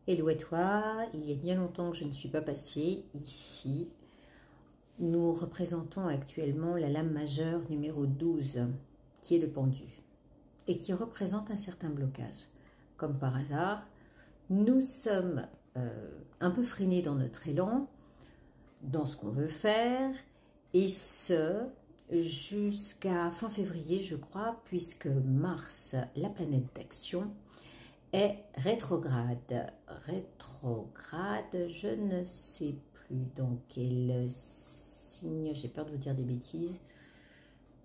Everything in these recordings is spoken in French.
Hello à toi, il y a bien longtemps que je ne suis pas passée ici. Nous représentons actuellement la lame majeure numéro 12, qui est le pendu, et qui représente un certain blocage. Comme par hasard, nous sommes un peu freinés dans notre élan, dans ce qu'on veut faire, et ce, jusqu'à fin février, je crois, puisque Mars, la planète d'action, est rétrograde. Rétrograde, je ne sais plus dans quel signe, j'ai peur de vous dire des bêtises.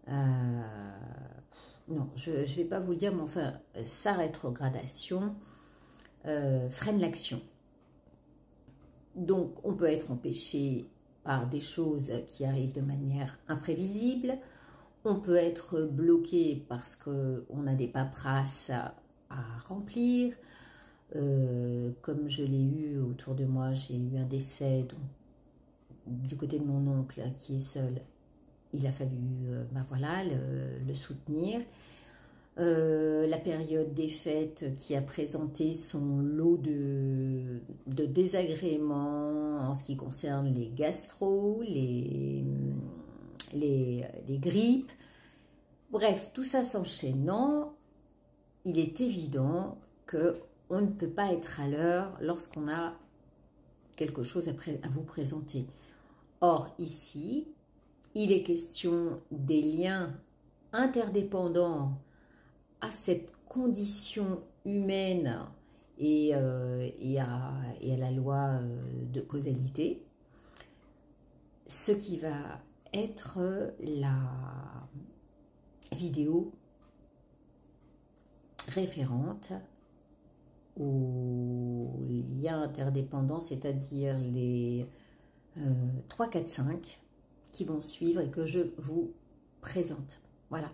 Non, je ne vais pas vous le dire, mais enfin, sa rétrogradation freine l'action. Donc, on peut être empêché par des choses qui arrivent de manière imprévisible. On peut être bloqué parce qu'on a des paperasses à remplir. Comme je l'ai eu autour de moi, j'ai eu un décès du côté de mon oncle qui est seul. Il a fallu voilà, le soutenir. La période des fêtes qui a présenté son lot de désagréments en ce qui concerne les gastro, les grippes. Bref, tout ça s'enchaînant, il est évident qu'on ne peut pas être à l'heure lorsqu'on a quelque chose à vous présenter. Or, ici, il est question des liens interdépendants à cette condition humaine et à la loi de causalité, ce qui va être la vidéo référente aux liens interdépendants, c'est-à-dire les 3, 4, 5 qui vont suivre et que je vous présente. Voilà.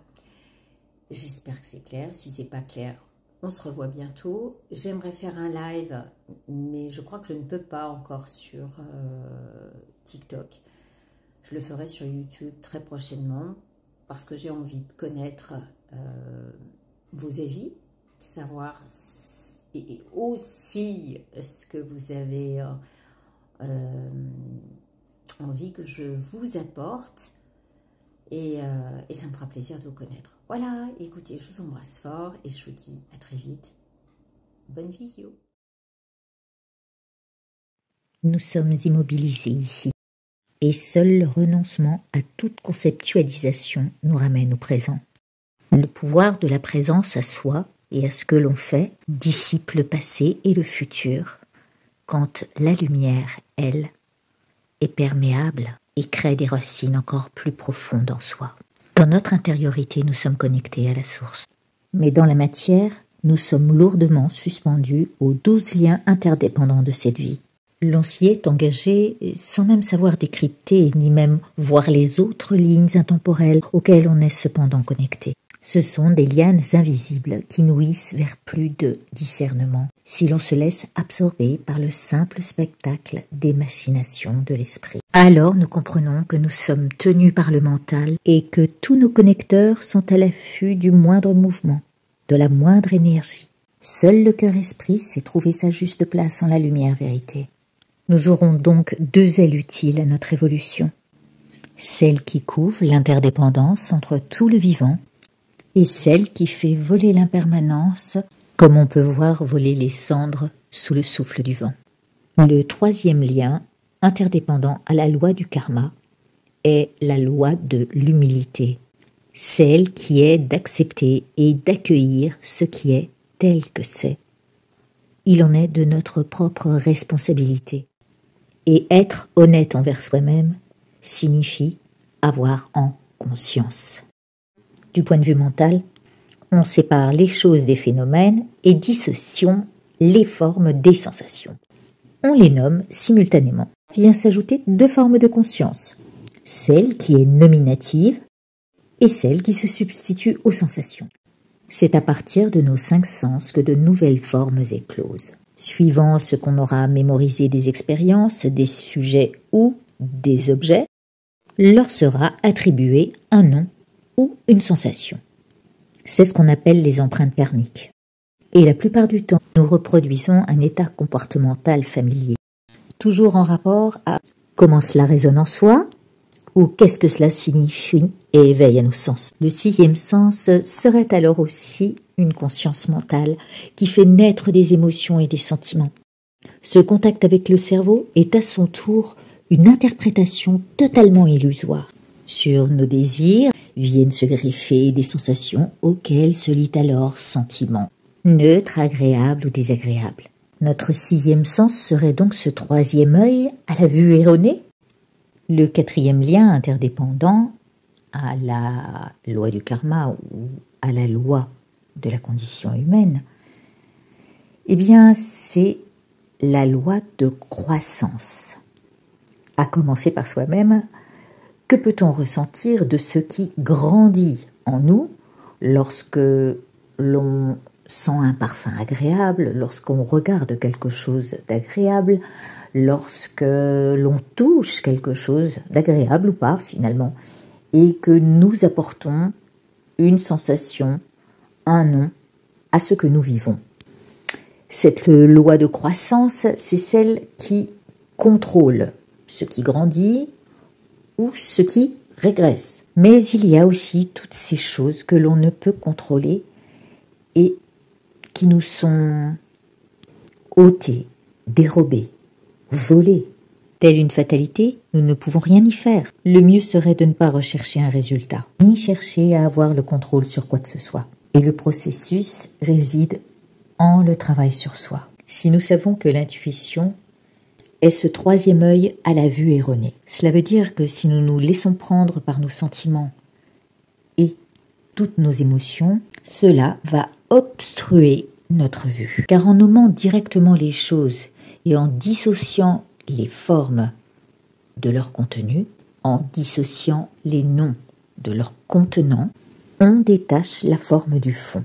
J'espère que c'est clair. Si c'est pas clair, on se revoit bientôt. J'aimerais faire un live, mais je crois que je ne peux pas encore sur TikTok. Je le ferai sur YouTube très prochainement parce que j'ai envie de connaître vos avis, savoir et aussi ce que vous avez envie que je vous apporte et ça me fera plaisir de vous connaître. Voilà, écoutez, je vous embrasse fort et je vous dis à très vite. Bonne vidéo. Nous sommes immobilisés ici et seul le renoncement à toute conceptualisation nous ramène au présent. Le pouvoir de la présence à soi et à ce que l'on fait dissipe le passé et le futur, quand la lumière, elle, est perméable et crée des racines encore plus profondes en soi. Dans notre intériorité, nous sommes connectés à la source. Mais dans la matière, nous sommes lourdement suspendus aux 12 liens interdépendants de cette vie. L'on s'y est engagé sans même savoir décrypter, ni même voir les autres lignes intemporelles auxquelles on est cependant connecté. Ce sont des lianes invisibles qui nous hissent vers plus de discernement, si l'on se laisse absorber par le simple spectacle des machinations de l'esprit. Alors nous comprenons que nous sommes tenus par le mental et que tous nos connecteurs sont à l'affût du moindre mouvement, de la moindre énergie. Seul le cœur-esprit sait trouver sa juste place en la lumière-vérité. Nous aurons donc 2 ailes utiles à notre évolution. Celle qui couvre l'interdépendance entre tout le vivant et celle qui fait voler l'impermanence, comme on peut voir voler les cendres sous le souffle du vent. Le 3e lien, interdépendant à la loi du karma, est la loi de l'humilité, celle qui est d'accepter et d'accueillir ce qui est tel que c'est. Il en est de notre propre responsabilité. Et être honnête envers soi-même signifie avoir en conscience. Du point de vue mental, on sépare les choses des phénomènes et dissocions les formes des sensations. On les nomme simultanément. Vient s'ajouter 2 formes de conscience, celle qui est nominative et celle qui se substitue aux sensations. C'est à partir de nos 5 sens que de nouvelles formes éclosent. Suivant ce qu'on aura mémorisé des expériences, des sujets ou des objets, leur sera attribué un nom ou une sensation. C'est ce qu'on appelle les empreintes karmiques. Et la plupart du temps, nous reproduisons un état comportemental familier, toujours en rapport à comment cela résonne en soi, ou qu'est-ce que cela signifie et éveille à nos sens. Le sixième sens serait alors aussi une conscience mentale qui fait naître des émotions et des sentiments. Ce contact avec le cerveau est à son tour une interprétation totalement illusoire. Sur nos désirs viennent se greffer des sensations auxquelles se lie alors sentiment, neutre, agréable ou désagréable. Notre sixième sens serait donc ce troisième œil à la vue erronée. Le quatrième lien interdépendant à la loi du karma ou à la loi de la condition humaine, eh bien c'est la loi de croissance. À commencer par soi-même, que peut-on ressentir de ce qui grandit en nous lorsque l'on sent un parfum agréable, lorsqu'on regarde quelque chose d'agréable, lorsque l'on touche quelque chose d'agréable ou pas finalement, et que nous apportons une sensation, un nom à ce que nous vivons. Cette loi de croissance, c'est celle qui contrôle ce qui grandit ou ce qui régresse. Mais il y a aussi toutes ces choses que l'on ne peut contrôler et qui nous sont ôtées, dérobées, volées. Telle une fatalité, nous ne pouvons rien y faire. Le mieux serait de ne pas rechercher un résultat, ni chercher à avoir le contrôle sur quoi que ce soit. Et le processus réside en le travail sur soi. Si nous savons que l'intuition est ce troisième œil à la vue erronée, cela veut dire que si nous nous laissons prendre par nos sentiments et toutes nos émotions, cela va obstruer notre vue. Car en nommant directement les choses et en dissociant les formes de leur contenu, en dissociant les noms de leur contenant, on détache la forme du fond.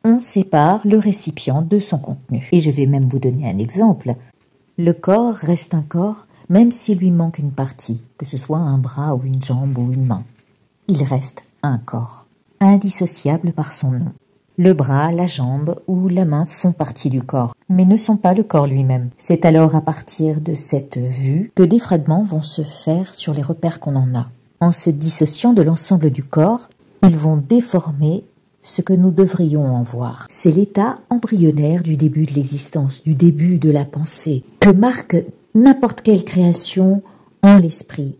On sépare le récipient de son contenu. Et je vais même vous donner un exemple. Le corps reste un corps, même s'il lui manque une partie, que ce soit un bras ou une jambe ou une main. Il reste un corps, indissociable par son nom. Le bras, la jambe ou la main font partie du corps, mais ne sont pas le corps lui-même. C'est alors à partir de cette vue que des fragments vont se faire sur les repères qu'on en a. En se dissociant de l'ensemble du corps, ils vont déformer ce que nous devrions en voir. C'est l'état embryonnaire du début de l'existence, du début de la pensée, que marque n'importe quelle création en l'esprit,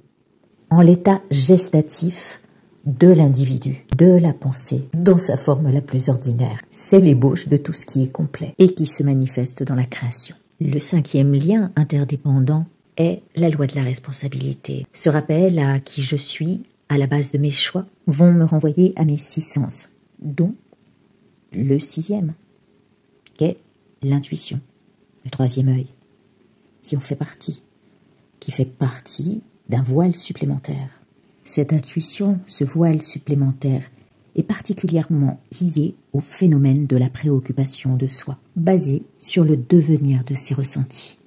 en l'état gestatif de l'individu, de la pensée, dans sa forme la plus ordinaire. C'est l'ébauche de tout ce qui est complet et qui se manifeste dans la création. Le cinquième lien interdépendant est la loi de la responsabilité. Ce rappel à qui je suis, à la base de mes choix, vont me renvoyer à mes six sens, dont le sixième, qu'est l'intuition, le troisième œil, qui en fait partie, qui fait partie d'un voile supplémentaire. Cette intuition, ce voile supplémentaire, est particulièrement lié au phénomène de la préoccupation de soi, basé sur le devenir de ses ressentis.